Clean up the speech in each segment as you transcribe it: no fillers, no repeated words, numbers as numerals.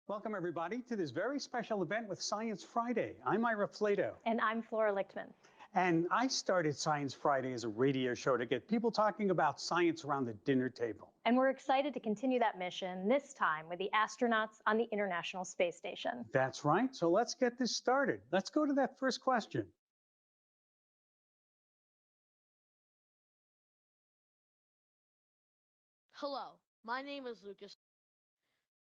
Welcome, everybody, to this very special event with Science Friday. I'm Ira Flato. And I'm Flora Lichtman. And I started Science Friday as a radio show to get people talking about science around the dinner table. And we're excited to continue that mission, this time with the astronauts on the International Space Station. That's right. So let's get this started. Let's go to that first question. Hello, my name is Lucas.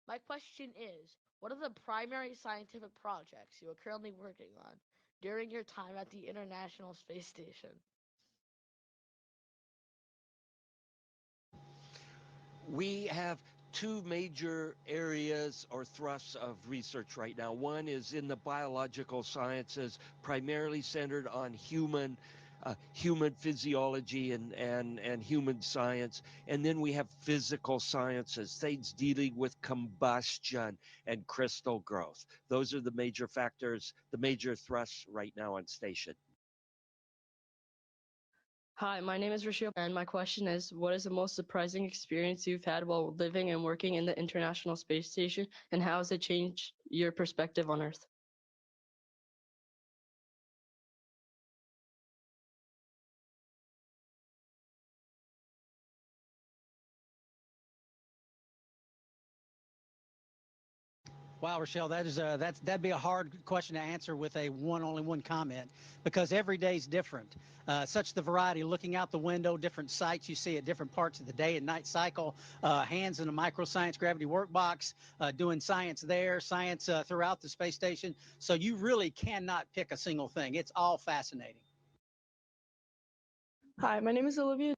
My question is, what are the primary scientific projects you are currently working on during your time at the International Space Station? We have two major areas or thrusts of research right now. One is in the biological sciences, primarily centered on human physiology and human science. And then we have physical sciences, things dealing with combustion and crystal growth. Those are the major factors, the major thrusts right now on station. Hi, my name is Rashil, and my question is, what is the most surprising experience you've had while living and working in the International Space Station, and how has it changed your perspective on Earth? Wow, Rochelle, that'd be a hard question to answer with only one comment, because every day is different. Such the variety, looking out the window, different sights you see at different parts of the day and night cycle, hands in a microscience gravity workbox, doing science there, science throughout the space station. So you really cannot pick a single thing. It's all fascinating. Hi, my name is Olivia,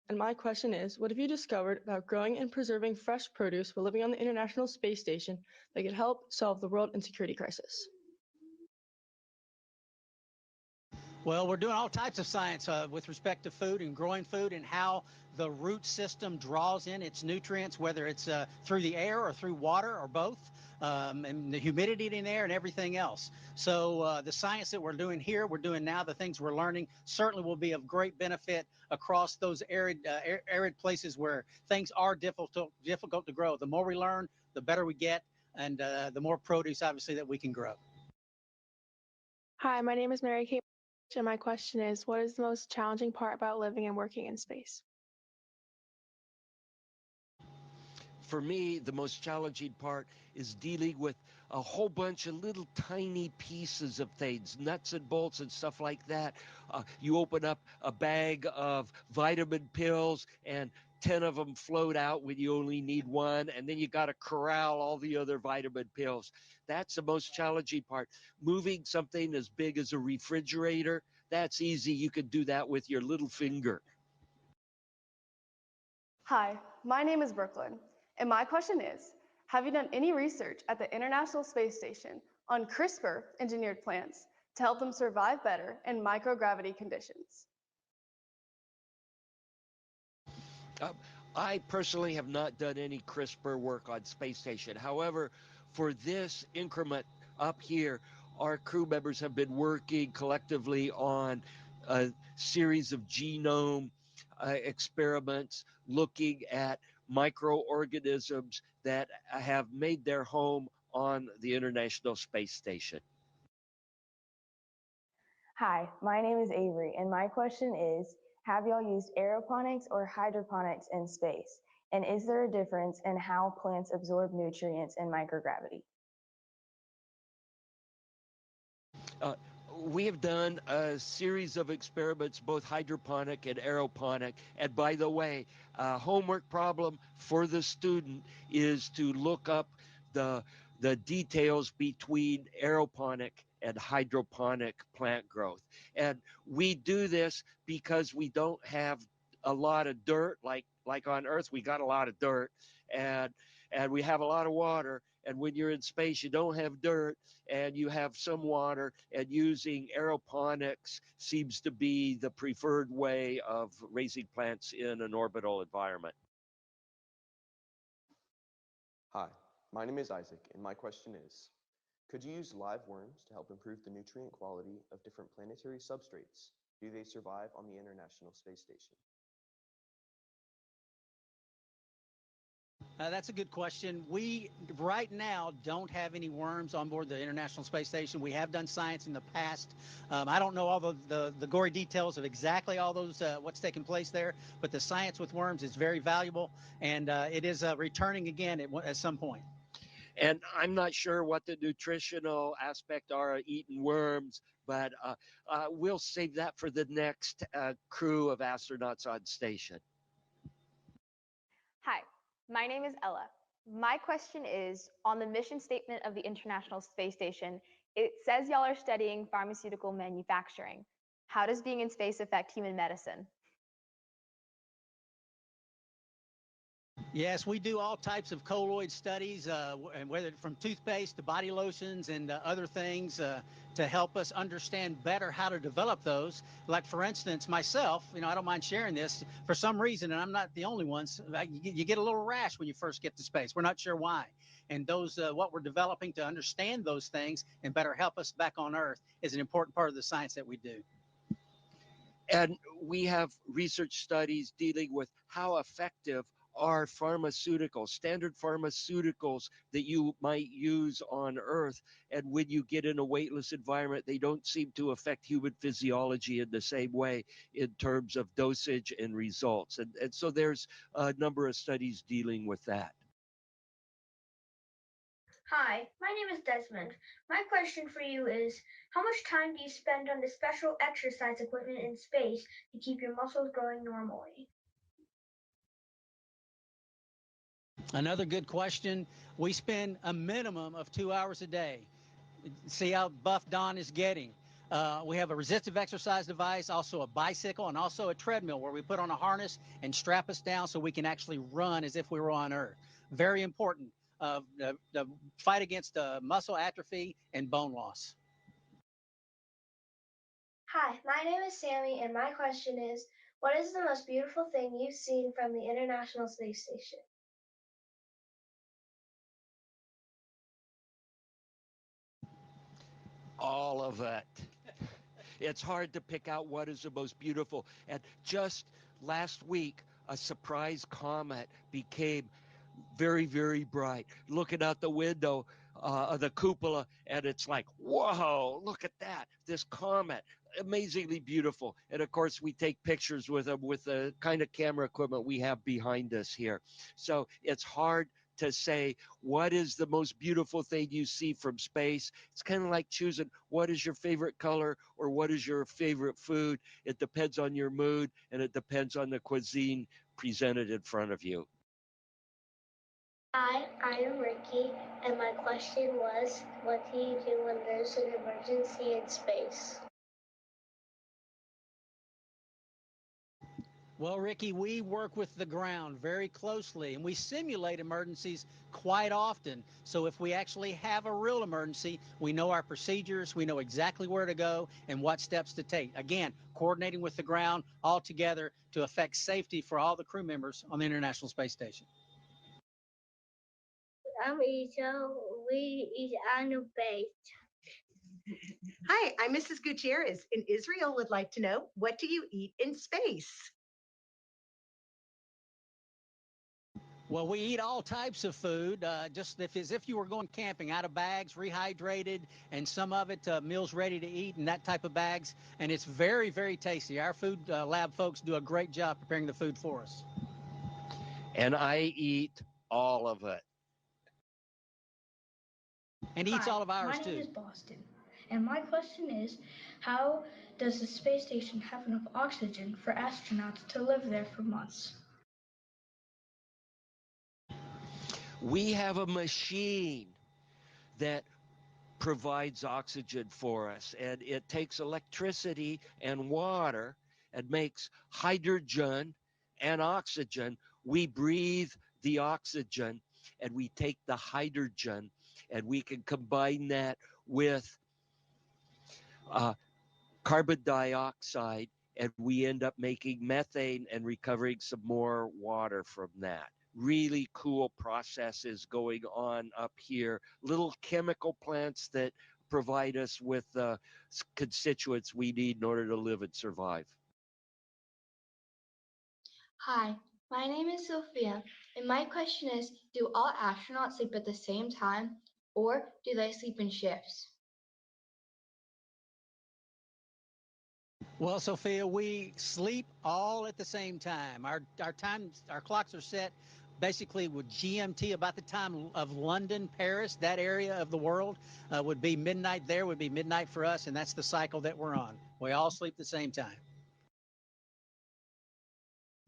and my question is, what have you discovered about growing and preserving fresh produce while living on the International Space Station that could help solve the world insecurity crisis? Well, we're doing all types of science with respect to food and growing food and how the root system draws in its nutrients, whether it's through the air or through water or both, and the humidity in there and everything else. So the science that we're doing here, we're doing now, the things we're learning certainly will be of great benefit across those arid places where things are difficult to grow. The more we learn, the better we get, and the more produce, obviously, that we can grow. Hi, my name is Mary Kate, and my question is, what is the most challenging part about living and working in space? For me, the most challenging part is dealing with a whole bunch of little tiny pieces of things, nuts and bolts and stuff like that. You open up a bag of vitamin pills and 10 of them float out when you only need one, and then you got to corral all the other vitamin pills. That's the most challenging part. Moving something as big as a refrigerator, that's easy. You can do that with your little finger. Hi, my name is Brooklyn, and my question is, have you done any research at the International Space Station on CRISPR engineered plants to help them survive better in microgravity conditions? I personally have not done any CRISPR work on space station. However, for this increment up here, our crew members have been working collectively on a series of genome experiments looking at microorganisms that have made their home on the International Space Station. Hi, my name is Avery, and my question is, have y'all used aeroponics or hydroponics in space? And is there a difference in how plants absorb nutrients in microgravity? We have done a series of experiments, both hydroponic and aeroponic. And by the way, homework problem for the student is to look up the details between aeroponic and hydroponic plant growth. And we do this because we don't have a lot of dirt like on Earth. We got a lot of dirt, and we have a lot of water. And when you're in space, you don't have dirt and you have some water, and using aeroponics seems to be the preferred way of raising plants in an orbital environment. Hi, my name is Isaac, and my question is, could you use live worms to help improve the nutrient quality of different planetary substrates? Do they survive on the International Space Station? That's a good question. We right now don't have any worms on board the International Space Station. We have done science in the past. I don't know all the gory details of exactly all those what's taking place there, but the science with worms is very valuable, and it is returning again at some point. And I'm not sure what the nutritional aspect are of eating worms, but we'll save that for the next crew of astronauts on station. Hi, my name is Ella. My question is, on the mission statement of the International Space Station, it says y'all are studying pharmaceutical manufacturing. How does being in space affect human medicine? Yes, we do all types of colloid studies, and whether from toothpaste to body lotions and other things to help us understand better how to develop those. Like, for instance, myself, I don't mind sharing this. For some reason, and I'm not the only one, you get a little rash when you first get to space. We're not sure why. And those, what we're developing to understand those things and better help us back on Earth is an important part of the science that we do. And we have research studies dealing with how effective are pharmaceuticals, standard pharmaceuticals that you might use on Earth. And when you get in a weightless environment, they don't seem to affect human physiology in the same way in terms of dosage and results. And so there's a number of studies dealing with that. Hi, my name is Desmond. My question for you is, how much time do you spend on the special exercise equipment in space to keep your muscles growing normally? Another good question. We spend a minimum of 2 hours a day. See how buff Don is getting. We have a resistive exercise device, also a bicycle, and also a treadmill where we put on a harness and strap us down so we can actually run as if we were on Earth. Very important. The fight against muscle atrophy and bone loss. Hi, my name is Sammy, and my question is, what is the most beautiful thing you've seen from the International Space Station? All of it. It's hard to pick out what is the most beautiful. And just last week, a surprise comet became very, very bright. Looking out the window of the cupola, and it's like, whoa, look at that. This comet, amazingly beautiful. And of course, we take pictures with them with the kind of camera equipment we have behind us here. So it's hard to say what is the most beautiful thing you see from space. It's kind of like choosing what is your favorite color or what is your favorite food. It depends on your mood, and it depends on the cuisine presented in front of you. Hi, I am Ricky, and my question was, what do you do when there's an emergency in space? Well, Ricky, we work with the ground very closely, and we simulate emergencies quite often. So if we actually have a real emergency, we know our procedures, we know exactly where to go and what steps to take. Again, coordinating with the ground all together to affect safety for all the crew members on the International Space Station. I'm Isha. We eat animal based. Hi, I'm Mrs. Gutierrez, and Israel would like to know, what do you eat in space? Well, we eat all types of food, just as if you were going camping, out of bags, rehydrated, and some of it meals ready to eat in that type of bags. And it's very, very tasty. Our food lab folks do a great job preparing the food for us. And I eat all of it. And eats all of ours, too. My name is Boston, and my question is, how does the space station have enough oxygen for astronauts to live there for months? We have a machine that provides oxygen for us, and it takes electricity and water and makes hydrogen and oxygen. We breathe the oxygen and we take the hydrogen, and we can combine that with carbon dioxide, and we end up making methane and recovering some more water from that. Really cool processes going on up here. Little chemical plants that provide us with the constituents we need in order to live and survive. Hi, My name is Sophia, and my question is, do all astronauts sleep at the same time, or do they sleep in shifts? Well, Sophia, we sleep all at the same time. Our clocks are set basically with GMT about the time of London, Paris, that area of the world would be midnight there, would be midnight for us, and that's the cycle that we're on. We all sleep the same time.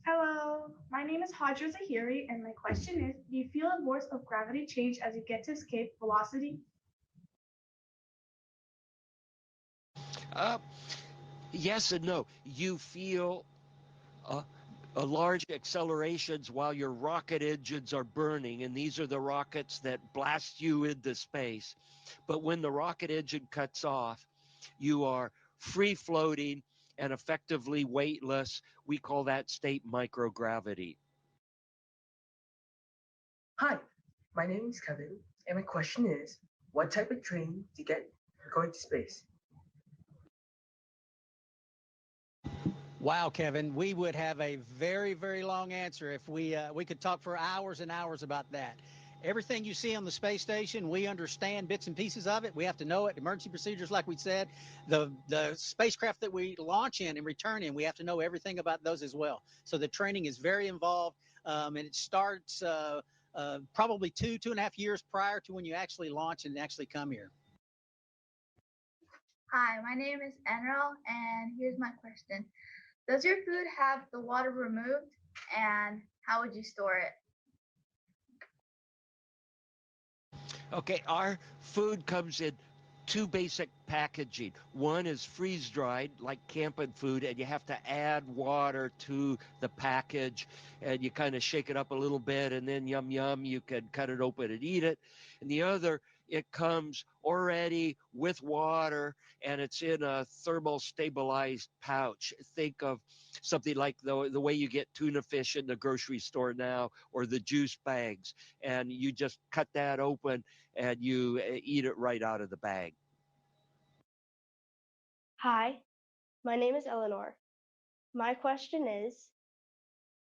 Hello, my name is Hadra Zahiri, and my question is, do you feel a force of gravity change as you get to escape velocity? Yes and no. You feel a large accelerations while your rocket engines are burning, and these are the rockets that blast you into space. But when the rocket engine cuts off, you are free floating and effectively weightless. We call that state microgravity. Hi, my name is Kevin, and my question is, what type of training do you get for going to space? Wow, Kevin, we would have a very, very long answer if we could talk for hours and hours about that. Everything you see on the space station, we understand bits and pieces of it. We have to know it. Emergency procedures, like we said, the spacecraft that we launch in and return in, we have to know everything about those as well. So the training is very involved, and it starts probably 2.5 years prior to when you actually launch and actually come here. Hi, my name is Enrel, and here's my question. Does your food have the water removed, and how would you store it? Okay, our food comes in two basic packaging. One is freeze dried, like camping food, and you have to add water to the package, and you kind of shake it up a little bit, and then yum yum, you can cut it open and eat it. And the other, it comes already with water, and it's in a thermal stabilized pouch. Think of something like the way you get tuna fish in the grocery store now, or the juice bags, and you just cut that open and you eat it right out of the bag. Hi, my name is Eleanor. My question is,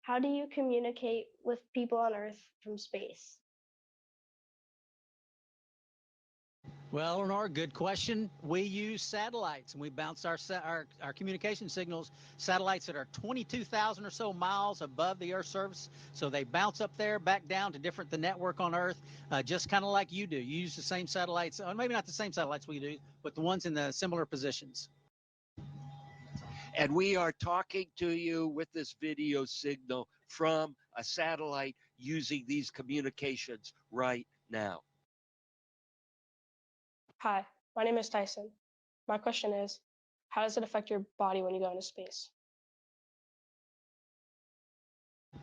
how do you communicate with people on Earth from space? Well, Eleanor, good question. We use satellites, and we bounce our communication signals, satellites that are 22,000 or so miles above the Earth's surface. So they bounce up there, back down to the network on Earth, just kind of like you do. You use the same satellites, or maybe not the same satellites we do, but the ones in the similar positions. And we are talking to you with this video signal from a satellite using these communications right now. Hi, my name is Tyson. My question is, how does it affect your body when you go into space?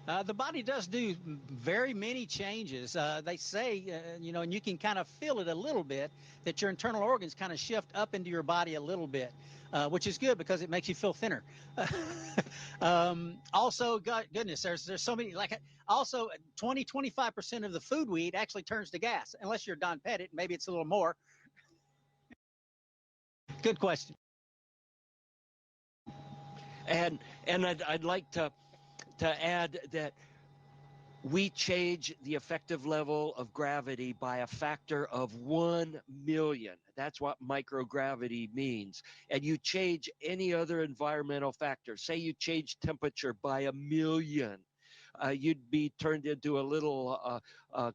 The body does do very many changes. They say, and you can kind of feel it a little bit, that your internal organs kind of shift up into your body a little bit, which is good because it makes you feel thinner. Also, goodness, there's so many, also 20-25% of the food we eat actually turns to gas, unless you're Don Pettit, maybe it's a little more. Good question. And I'd like to add that we change the effective level of gravity by a factor of 1 million. That's what microgravity means. And you change any other environmental factor. Say you change temperature by 1 million. You'd be turned into a little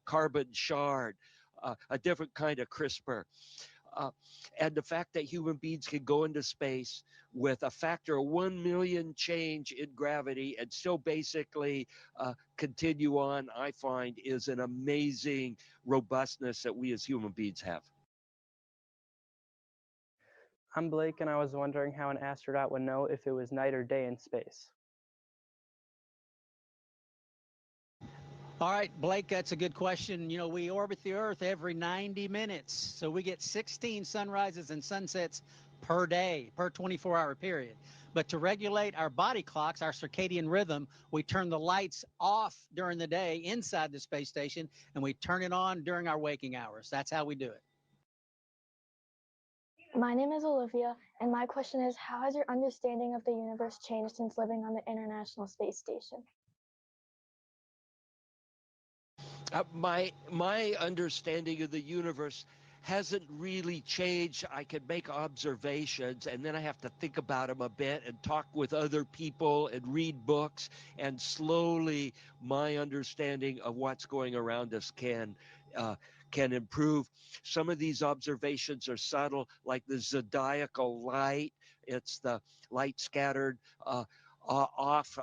carbon shard, a different kind of CRISPR. And the fact that human beings can go into space with a factor of 1 million change in gravity and still basically continue on, I find, is an amazing robustness that we as human beings have. I'm Blake, and I was wondering how an astronaut would know if it was night or day in space. All right, Blake, that's a good question. You know, we orbit the Earth every 90 minutes, so we get 16 sunrises and sunsets per day, per 24-hour period. But to regulate our body clocks, our circadian rhythm, we turn the lights off during the day inside the space station, and we turn it on during our waking hours. That's how we do it. My name is Olivia, and my question is, how has your understanding of the universe changed since living on the International Space Station? My understanding of the universe hasn't really changed. I can make observations and then I have to think about them a bit and talk with other people and read books, and slowly my understanding of what's going around us can improve. Some of these observations are subtle, like the zodiacal light. It's the light scattered off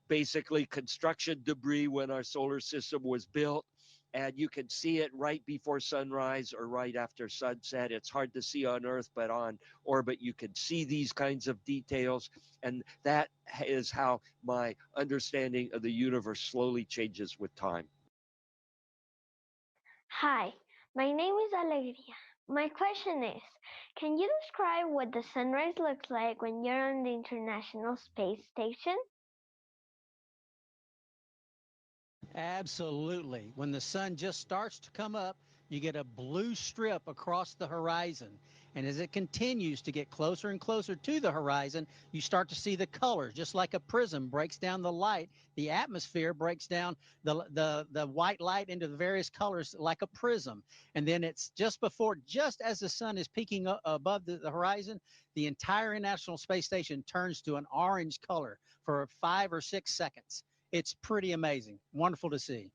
basically construction debris when our solar system was built, and you can see it right before sunrise or right after sunset. It's hard to see on Earth, but on orbit you can see these kinds of details, and that is how my understanding of the universe slowly changes with time. Hi, my name is Alegría. My question is, can you describe what the sunrise looks like when you're on the International Space Station? Absolutely. When the sun just starts to come up, you get a blue strip across the horizon. And as it continues to get closer and closer to the horizon, you start to see the colors. Just like a prism breaks down the light, the atmosphere breaks down the white light into the various colors like a prism. And then it's just as the sun is peaking above the horizon, the entire International Space Station turns to an orange color for 5 or 6 seconds. It's pretty amazing. Wonderful to see.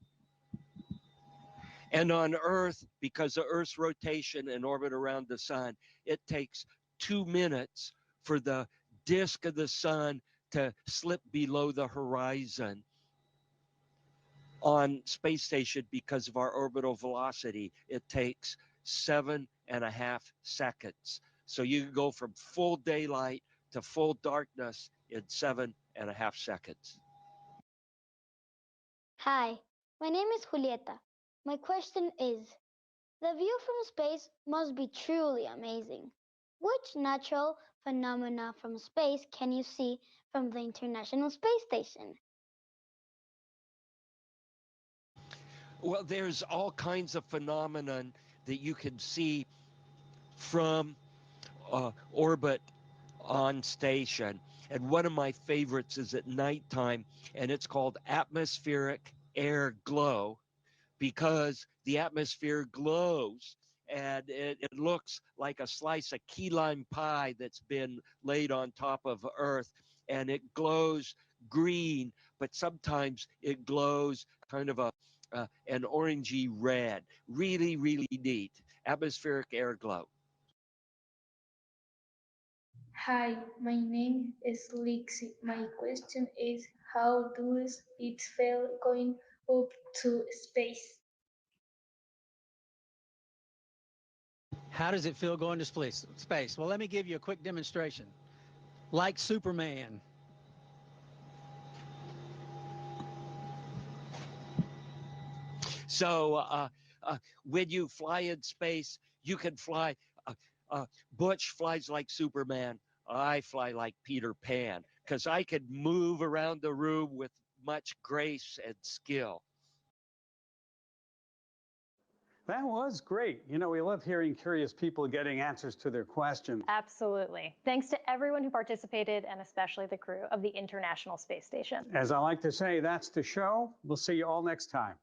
And on Earth, because of Earth's rotation and orbit around the sun, it takes 2 minutes for the disk of the sun to slip below the horizon. On space station, because of our orbital velocity, it takes 7.5 seconds. So you can go from full daylight to full darkness in 7.5 seconds. Hi, my name is Julieta. My question is, the view from space must be truly amazing. Which natural phenomena from space can you see from the International Space Station? Well, there's all kinds of phenomenon that you can see from orbit on station. And one of my favorites is at nighttime, and it's called atmospheric air glow, because the atmosphere glows and it looks like a slice of key lime pie that's been laid on top of Earth, and it glows green, but sometimes it glows kind of an orangey red. Really, really neat. Atmospheric air glow. Hi, my name is Lixi. My question is, how does it feel going up to space? How does it feel going to space? Well, let me give you a quick demonstration. Like Superman. So when you fly in space, you can fly. Butch flies like Superman. I fly like Peter Pan, because I can move around the room with much grace and skill. That was great. You know, we love hearing curious people getting answers to their questions. Absolutely. Thanks to everyone who participated, and especially the crew of the International Space Station. As I like to say, that's the show. We'll see you all next time.